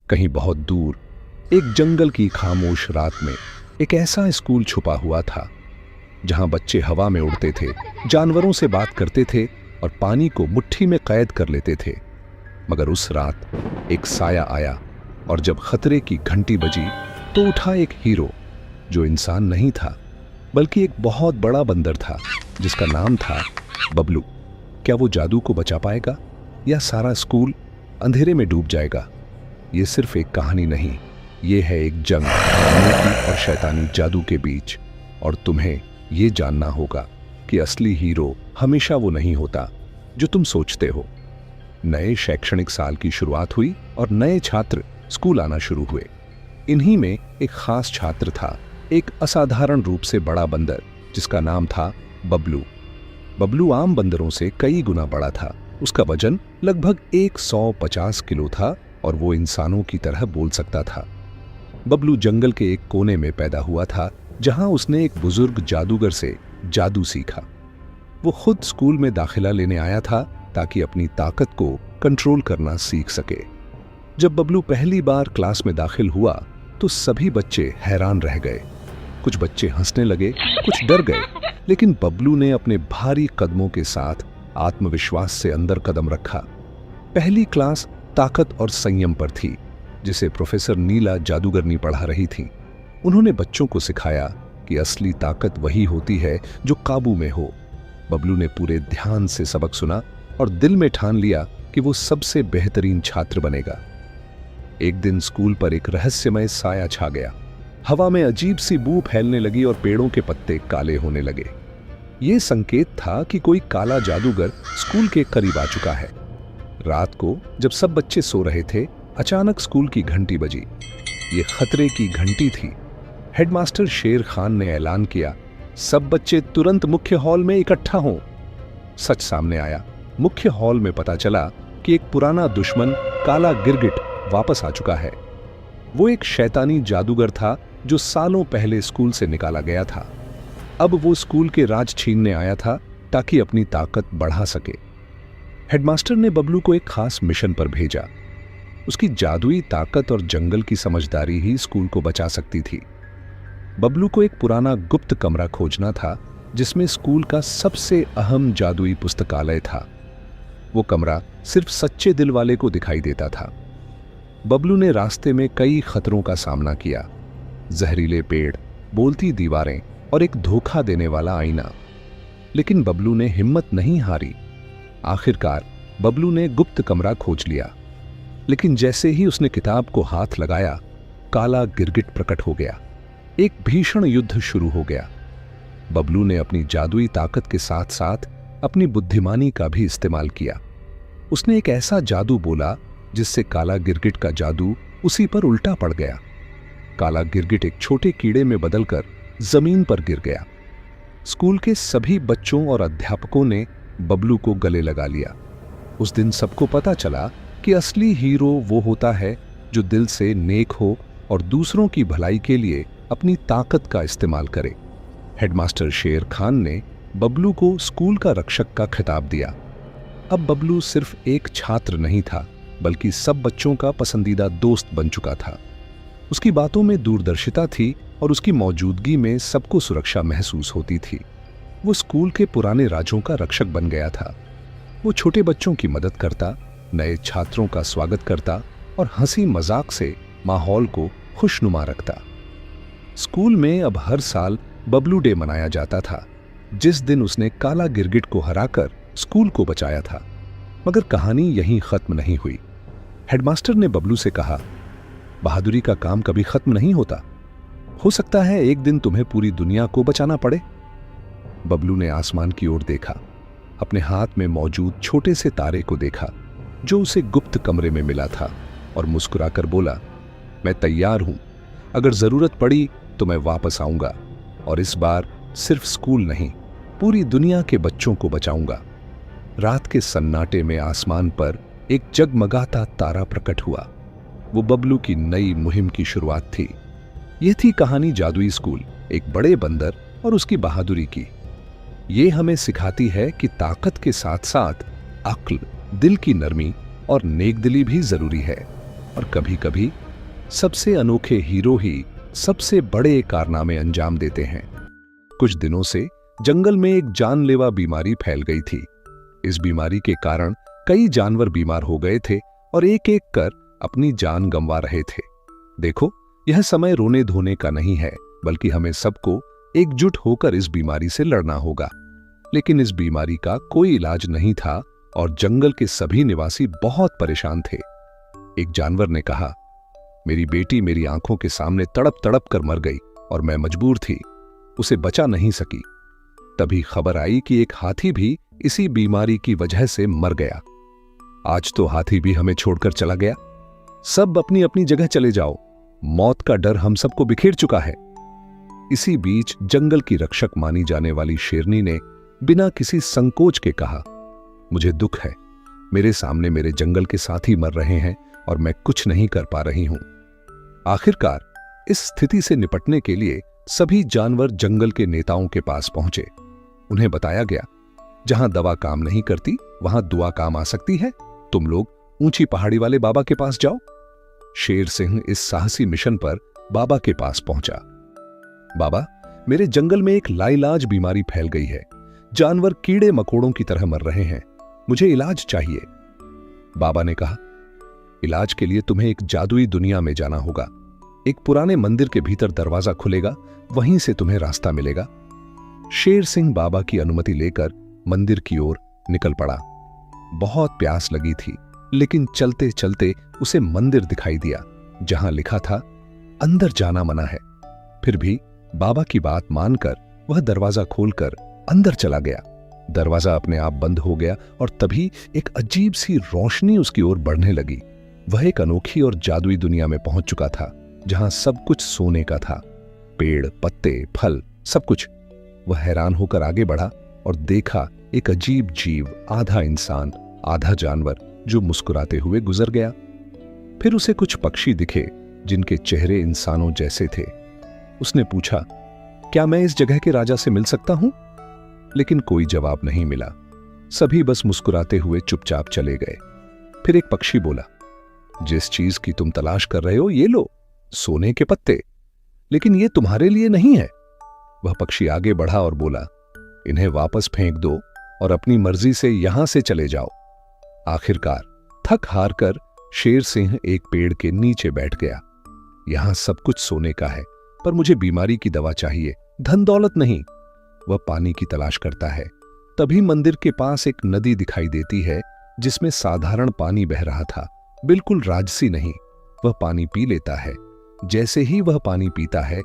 कहीं बहुत दूर एक जंगल की खामोश रात में एक ऐसा स्कूल छुपा हुआ था जहां बच्चे हवा में उड़ते थे, जानवरों से बात करते थे और पानी को मुट्ठी में कैद कर लेते थे। मगर उस रात एक साया आया और जब खतरे की घंटी बजी तो उठा एक हीरो जो इंसान नहीं था बल्कि एक बहुत बड़ा बंदर था जिसका नाम था बबलू। क्या वो जादू को बचा पाएगा या सारा स्कूल अंधेरे में डूब जाएगा? ये सिर्फ एक कहानी नहीं, ये है एक जंग नेकी और शैतानी जादू के बीच। और तुम्हें ये जानना होगा कि असली हीरो हमेशा वो नहीं होता जो तुम सोचते हो। नए शैक्षणिक साल की शुरुआत हुई और नए छात्र स्कूल आना शुरू हुए। इन्हीं में एक खास छात्र था, एक असाधारण रूप से बड़ा बंदर जिसका नाम था बबलू। बबलू आम बंदरों से कई गुना बड़ा था। उसका वजन लगभग 150 किलो था और वो इंसानों की तरह बोल सकता था। बबलू जंगल के एक कोने में पैदा हुआ था जहां उसने एक बुजुर्ग जादूगर से जादू सीखा। वो खुद स्कूल में दाखिला लेने आया था ताकि अपनी ताकत को कंट्रोल करना सीख सके। जब बबलू पहली बार क्लास में दाखिल हुआ तो सभी बच्चे हैरान रह गए। कुछ बच्चे हंसने लगे, कुछ डर गए, लेकिन बबलू ने अपने भारी कदमों के साथ आत्मविश्वास से अंदर कदम रखा। पहली क्लास ताकत और संयम पर थी जिसे प्रोफेसर नीला जादूगरनी पढ़ा रही थी। उन्होंने बच्चों को सिखाया कि असली ताकत वही होती है जो काबू में हो। बबलू ने पूरे ध्यान से सबक सुना और दिल में ठान लिया कि वो सबसे बेहतरीन छात्र बनेगा। एक दिन स्कूल पर एक रहस्यमय साया छा गया। हवा में अजीब सी बू फैलने लगी और पेड़ों के पत्ते काले होने लगे। ये संकेत था कि कोई काला जादूगर स्कूल के करीब आ चुका है। रात को जब सब बच्चे सो रहे थे, अचानक स्कूल की घंटी बजी। ये खतरे की घंटी थी। हेडमास्टर शेर खान ने ऐलान किया, सब बच्चे तुरंत मुख्य हॉल में इकट्ठा हों। सच सामने आया। मुख्य हॉल में पता चला कि एक पुराना दुश्मन काला गिरगिट वापस आ चुका है। वो एक शैतानी जादूगर था जो सालों पहले स्कूल से निकाला गया था। अब वो स्कूल के राज छीनने आया था ताकि अपनी ताकत बढ़ा सके। हेडमास्टर ने बबलू को एक खास मिशन पर भेजा। उसकी जादुई ताकत और जंगल की समझदारी ही स्कूल को बचा सकती थी। बबलू को एक पुराना गुप्त कमरा खोजना था जिसमें स्कूल का सबसे अहम जादुई पुस्तकालय था। वो कमरा सिर्फ सच्चे दिल वाले को दिखाई देता था। बबलू ने रास्ते में कई खतरों का सामना किया, जहरीले पेड़, बोलती दीवारें और एक धोखा देने वाला आईना। लेकिन बबलू ने हिम्मत नहीं हारी। आखिरकार बबलू ने गुप्त कमरा खोज लिया। लेकिन जैसे ही उसने किताब को हाथ लगाया, काला गिरगिट प्रकट हो गया। एक भीषण युद्ध शुरू हो गया। बबलू ने अपनी जादुई ताकत के साथ साथ अपनी बुद्धिमानी का भी इस्तेमाल किया। उसने एक ऐसा जादू बोला जिससे काला गिरगिट का जादू उसी पर उल्टा पड़ गया। काला गिरगिट एक छोटे कीड़े में बदलकर जमीन पर गिर गया। स्कूल के सभी बच्चों और अध्यापकों ने बबलू को गले लगा लिया। उस दिन सबको पता चला कि असली हीरो वो होता है जो दिल से नेक हो और दूसरों की भलाई के लिए अपनी ताकत का इस्तेमाल करे। हेडमास्टर शेर खान ने बबलू को स्कूल का रक्षक का खिताब दिया। अब बबलू सिर्फ एक छात्र नहीं था बल्कि सब बच्चों का पसंदीदा दोस्त बन चुका था। उसकी बातों में दूरदर्शिता थी और उसकी मौजूदगी में सबको सुरक्षा महसूस होती थी। वो स्कूल के पुराने राजों का रक्षक बन गया था। वो छोटे बच्चों की मदद करता, नए छात्रों का स्वागत करता और हंसी मजाक से माहौल को खुशनुमा रखता। स्कूल में अब हर साल बबलू डे मनाया जाता था, जिस दिन उसने काला गिरगिट को हराकर स्कूल को बचाया था। मगर कहानी यहीं खत्म नहीं हुई। हेडमास्टर ने बबलू से कहा, बहादुरी का काम कभी खत्म नहीं होता। हो सकता है एक दिन तुम्हें पूरी दुनिया को बचाना पड़े। बबलू ने आसमान की ओर देखा, अपने हाथ में मौजूद छोटे से तारे को देखा जो उसे गुप्त कमरे में मिला था और मुस्कुराकर बोला, मैं तैयार हूं। अगर जरूरत पड़ी तो मैं वापस आऊंगा और इस बार सिर्फ स्कूल नहीं, पूरी दुनिया के बच्चों को बचाऊंगा। रात के सन्नाटे में आसमान पर एक जगमगाता तारा प्रकट हुआ। वो बबलू की नई मुहिम की शुरुआत थी। यह थी कहानी जादुई स्कूल, एक बड़े बंदर और उसकी बहादुरी की। ये हमें सिखाती है कि ताकत के साथ साथ अक्ल, दिल की नरमी और नेकदिली भी जरूरी है। और कभी-कभी सबसे अनोखे हीरो ही सबसे बड़े कारनामे अंजाम देते हैं। कुछ दिनों से जंगल में एक जानलेवा बीमारी फैल गई थी। इस बीमारी के कारण कई जानवर बीमार हो गए थे और एक एक कर अपनी जान गंवा रहे थे। देखो, यह समय रोने धोने का नहीं है, बल्कि हमें सबको एकजुट होकर इस बीमारी से लड़ना होगा। लेकिन इस बीमारी का कोई इलाज नहीं था और जंगल के सभी निवासी बहुत परेशान थे। एक जानवर ने कहा, मेरी बेटी मेरी आंखों के सामने तड़प तड़प कर मर गई और मैं मजबूर थी, उसे बचा नहीं सकी। तभी खबर आई कि एक हाथी भी इसी बीमारी की वजह से मर गया। आज तो हाथी भी हमें छोड़कर चला गया। सब अपनी अपनी जगह चले जाओ, मौत का डर हम सबको बिखेर चुका है। इसी बीच जंगल की रक्षक मानी जाने वाली शेरनी ने बिना किसी संकोच के कहा, मुझे दुख है, मेरे सामने मेरे जंगल के साथी मर रहे हैं और मैं कुछ नहीं कर पा रही हूं। आखिरकार इस स्थिति से निपटने के लिए सभी जानवर जंगल के नेताओं के पास पहुंचे। उन्हें बताया गया, जहां दवा काम नहीं करती वहां दुआ काम आ सकती है। तुम लोग ऊंची पहाड़ी वाले बाबा के पास जाओ। शेर सिंह इस साहसी मिशन पर बाबा के पास पहुंचा। बाबा, मेरे जंगल में एक लाइलाज बीमारी फैल गई है। जानवर कीड़े मकोड़ों की तरह मर रहे हैं, मुझे इलाज चाहिए। बाबा ने कहा, इलाज के लिए तुम्हें एक जादुई दुनिया में जाना होगा। एक पुराने मंदिर के भीतर दरवाजा खुलेगा, वहीं से तुम्हें रास्ता मिलेगा। शेर सिंह बाबा की अनुमति लेकर मंदिर की ओर निकल पड़ा। बहुत प्यास लगी थी, लेकिन चलते चलते उसे मंदिर दिखाई दिया जहां लिखा था, अंदर जाना मना है। फिर भी बाबा की बात मानकर वह दरवाजा खोलकर अंदर चला गया। दरवाजा अपने आप बंद हो गया और तभी एक अजीब सी रोशनी उसकी ओर बढ़ने लगी। वह एक अनोखी और जादुई दुनिया में पहुंच चुका था, जहां सब कुछ सोने का था, पेड़, पत्ते, फल, सब कुछ। वह हैरान होकर आगे बढ़ा और देखा एक अजीब जीव, आधा इंसान आधा जानवर, जो मुस्कुराते हुए गुजर गया। फिर उसे कुछ पक्षी दिखे जिनके चेहरे इंसानों जैसे थे। उसने पूछा, क्या मैं इस जगह के राजा से मिल सकता हूं? लेकिन कोई जवाब नहीं मिला। सभी बस मुस्कुराते हुए चुपचाप चले गए। फिर एक पक्षी बोला, जिस चीज की तुम तलाश कर रहे हो, ये लो, सोने के पत्ते, लेकिन ये तुम्हारे लिए नहीं है। वह पक्षी आगे बढ़ा और बोला, इन्हें वापस फेंक दो और अपनी मर्जी से यहां से चले जाओ। आखिरकार थक हार कर शेर सिंह एक पेड़ के नीचे बैठ गया। यहां सब कुछ सोने का है, पर मुझे बीमारी की दवा चाहिए, धन दौलत नहीं। वह पानी की तलाश करता है। तभी मंदिर के पास एक नदी दिखाई देती है, जिसमें साधारण पानी बह रहा था, बिल्कुल राजसी नहीं। वह पानी पी लेता है। जैसे ही वह पानी पीता है,